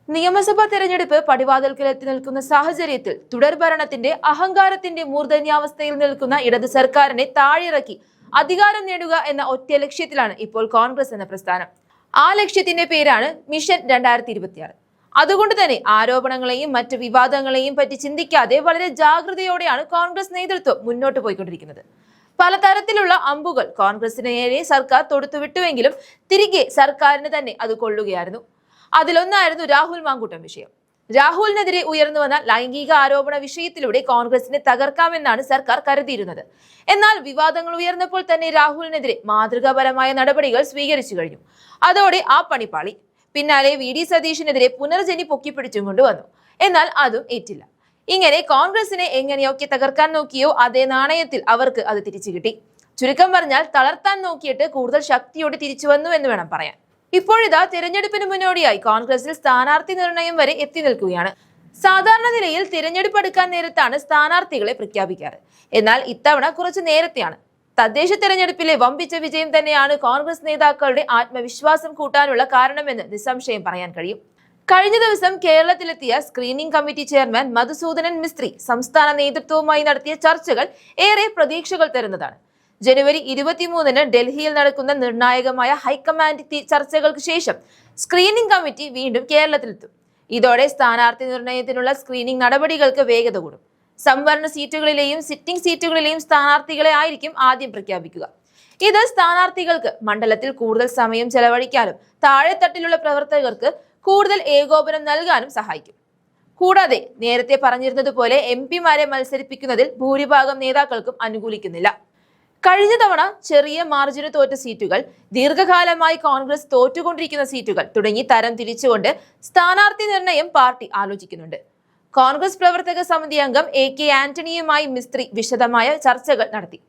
നിയമസഭാ തെരഞ്ഞെടുപ്പ് പടിവാതിൽക്കലെത്തി നിൽക്കുന്ന സാഹചര്യത്തിൽ തുടർഭരണത്തിന്റെ അഹങ്കാരത്തിന്റെ മൂർധന്യാവസ്ഥയിൽ നിൽക്കുന്ന ഇടത് സർക്കാരിനെ താഴെയിറക്കി അധികാരം നേടുക എന്ന ഒറ്റ ലക്ഷ്യത്തിലാണ് ഇപ്പോൾ കോൺഗ്രസ് എന്ന പ്രസ്ഥാനം. ആ ലക്ഷ്യത്തിന്റെ പേരാണ് മിഷൻ 2026. അതുകൊണ്ട് തന്നെ ആരോപണങ്ങളെയും മറ്റ് വിവാദങ്ങളെയും പറ്റി ചിന്തിക്കാതെ വളരെ ജാഗ്രതയോടെയാണ് കോൺഗ്രസ് നേതൃത്വം മുന്നോട്ട് പോയിക്കൊണ്ടിരിക്കുന്നത്. പലതരത്തിലുള്ള അമ്പുകൾ കോൺഗ്രസിന് നേരെ സർക്കാർ തൊടുത്തുവിട്ടുവെങ്കിലും തിരികെ സർക്കാരിന് തന്നെ അത് കൊള്ളുകയായിരുന്നു. അതിലൊന്നായിരുന്നു രാഹുൽ മാങ്കൂട്ടം വിഷയം. രാഹുലിനെതിരെ ഉയർന്നു വന്ന ലൈംഗിക ആരോപണ വിഷയത്തിലൂടെ കോൺഗ്രസിനെ തകർക്കാമെന്നാണ് സർക്കാർ കരുതിയിരുന്നത്. എന്നാൽ വിവാദങ്ങൾ ഉയർന്നപ്പോൾ തന്നെ രാഹുലിനെതിരെ മാതൃകാപരമായ നടപടികൾ സ്വീകരിച്ചു കഴിഞ്ഞു. അതോടെ ആ പണിപ്പാളി. പിന്നാലെ VD സതീഷിനെതിരെ പുനർജനി പൊക്കിപ്പിടിച്ചും കൊണ്ടുവന്നു. എന്നാൽ അതും ഏറ്റില്ല. ഇങ്ങനെ കോൺഗ്രസിനെ എങ്ങനെയൊക്കെ തകർക്കാൻ നോക്കിയോ അതേ നാണയത്തിൽ അവർക്ക് അത് തിരിച്ചു കിട്ടി. ചുരുക്കം പറഞ്ഞാൽ തളർത്താൻ നോക്കിയിട്ട് കൂടുതൽ ശക്തിയോടെ തിരിച്ചു വന്നു എന്ന് വേണം പറയാൻ. ഇപ്പോഴിതാ തിരഞ്ഞെടുപ്പിന് മുന്നോടിയായി കോൺഗ്രസിൽ സ്ഥാനാർത്ഥി നിർണയം വരെ എത്തി നിൽക്കുകയാണ്. സാധാരണ നിലയിൽ തിരഞ്ഞെടുപ്പ് എടുക്കാൻ നേരത്താണ് സ്ഥാനാർത്ഥികളെ പ്രഖ്യാപിക്കാറ്. എന്നാൽ ഇത്തവണ കുറച്ച് നേരത്തെയാണ്. തദ്ദേശ തെരഞ്ഞെടുപ്പിലെ വമ്പിച്ച വിജയം തന്നെയാണ് കോൺഗ്രസ് നേതാക്കളുടെ ആത്മവിശ്വാസം കൂട്ടാനുള്ള കാരണമെന്ന് നിസ്സംശയം പറയാൻ കഴിയും. കഴിഞ്ഞ ദിവസം കേരളത്തിലെത്തിയ screening committee chairman Madhusudanan Mistry സംസ്ഥാന നേതൃത്വവുമായി നടത്തിയ ചർച്ചകൾ ഏറെ പ്രതീക്ഷകൾ തരുന്നതാണ്. ജനുവരി 23-ന് ഡൽഹിയിൽ നടക്കുന്ന നിർണായകമായ ഹൈക്കമാൻഡ് ചർച്ചകൾക്ക് ശേഷം സ്ക്രീനിംഗ് കമ്മിറ്റി വീണ്ടും കേരളത്തിലെത്തും. ഇതോടെ സ്ഥാനാർത്ഥി നിർണയത്തിനുള്ള സ്ക്രീനിംഗ് നടപടികൾക്ക് വേഗത കൂടും. സംവരണ സീറ്റുകളിലെയും സിറ്റിംഗ് സീറ്റുകളിലെയും സ്ഥാനാർത്ഥികളെ ആയിരിക്കും ആദ്യം പ്രഖ്യാപിക്കുക. ഇത് സ്ഥാനാർത്ഥികൾക്ക് മണ്ഡലത്തിൽ കൂടുതൽ സമയം ചെലവഴിക്കാനും താഴെത്തട്ടിലുള്ള പ്രവർത്തകർക്ക് കൂടുതൽ ഏകോപനം നൽകാനും സഹായിക്കും. കൂടാതെ നേരത്തെ പറഞ്ഞിരുന്നതുപോലെ MP-മാരെ മത്സരിപ്പിക്കുന്നതിൽ ഭൂരിഭാഗം നേതാക്കൾക്കും അനുകൂലിക്കുന്നില്ല. കഴിഞ്ഞ തവണ ചെറിയ മാർജിന് തോറ്റ സീറ്റുകൾ, ദീർഘകാലമായി കോൺഗ്രസ് തോറ്റുകൊണ്ടിരിക്കുന്ന സീറ്റുകൾ തുടങ്ങി തരം തിരിച്ചുകൊണ്ട് സ്ഥാനാർത്ഥി നിർണയം പാർട്ടി ആലോചിക്കുന്നുണ്ട്. കോൺഗ്രസ് പ്രവർത്തക സമിതി അംഗം AK ആന്റണിയുമായി മിസ്ത്രി വിശദമായ ചർച്ചകൾ നടത്തി.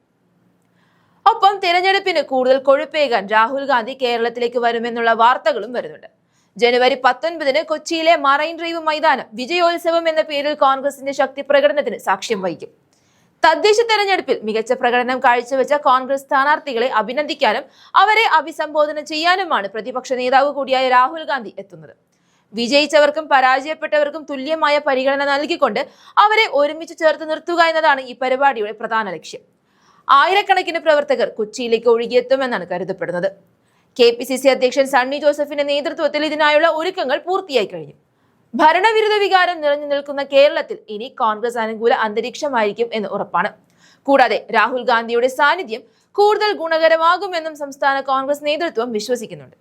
ഒപ്പം തിരഞ്ഞെടുപ്പിന് കൂടുതൽ കൊഴുപ്പേകാൻ രാഹുൽ ഗാന്ധി കേരളത്തിലേക്ക് വരുമെന്നുള്ള വാർത്തകളും വരുന്നുണ്ട്. ജനുവരി 19-ന് കൊച്ചിയിലെ മറൈൻ ഡ്രൈവ് മൈതാനം വിജയോത്സവം എന്ന പേരിൽ കോൺഗ്രസിന്റെ ശക്തി പ്രകടനത്തിന് സാക്ഷ്യം വഹിക്കും. തദ്ദേശ തെരഞ്ഞെടുപ്പിൽ മികച്ച പ്രകടനം കാഴ്ചവെച്ച കോൺഗ്രസ് സ്ഥാനാർത്ഥികളെ അഭിനന്ദിക്കാനും അവരെ അഭിസംബോധന ചെയ്യാനുമാണ് പ്രതിപക്ഷ നേതാവ് കൂടിയായ രാഹുൽ ഗാന്ധി എത്തുന്നത്. വിജയിച്ചവർക്കും പരാജയപ്പെട്ടവർക്കും തുല്യമായ പരിഗണന നൽകിക്കൊണ്ട് അവരെ ഒരുമിച്ച് ചേർത്ത് നിർത്തുക എന്നതാണ് ഈ പരിപാടിയുടെ പ്രധാന ലക്ഷ്യം. ആയിരക്കണക്കിന് പ്രവർത്തകർ കൊച്ചിയിലേക്ക് ഒഴുകിയെത്തുമെന്നാണ് കരുതപ്പെടുന്നത്. KPCC അധ്യക്ഷൻ സണ്ണി ജോസഫിന്റെ നേതൃത്വത്തിൽ ഇതിനായുള്ള ഒരുക്കങ്ങൾ പൂർത്തിയായി കഴിഞ്ഞു. ഭരണവിരുദ്ധ വികാരം നിറഞ്ഞു നിൽക്കുന്ന കേരളത്തിൽ ഇനി കോൺഗ്രസ് അനുകൂല അന്തരീക്ഷമായിരിക്കും എന്ന് ഉറപ്പാണ്. കൂടാതെ രാഹുൽ ഗാന്ധിയുടെ സാന്നിധ്യം കൂടുതൽ ഗുണകരമാകുമെന്നും സംസ്ഥാന കോൺഗ്രസ് നേതൃത്വം വിശ്വസിക്കുന്നുണ്ട്.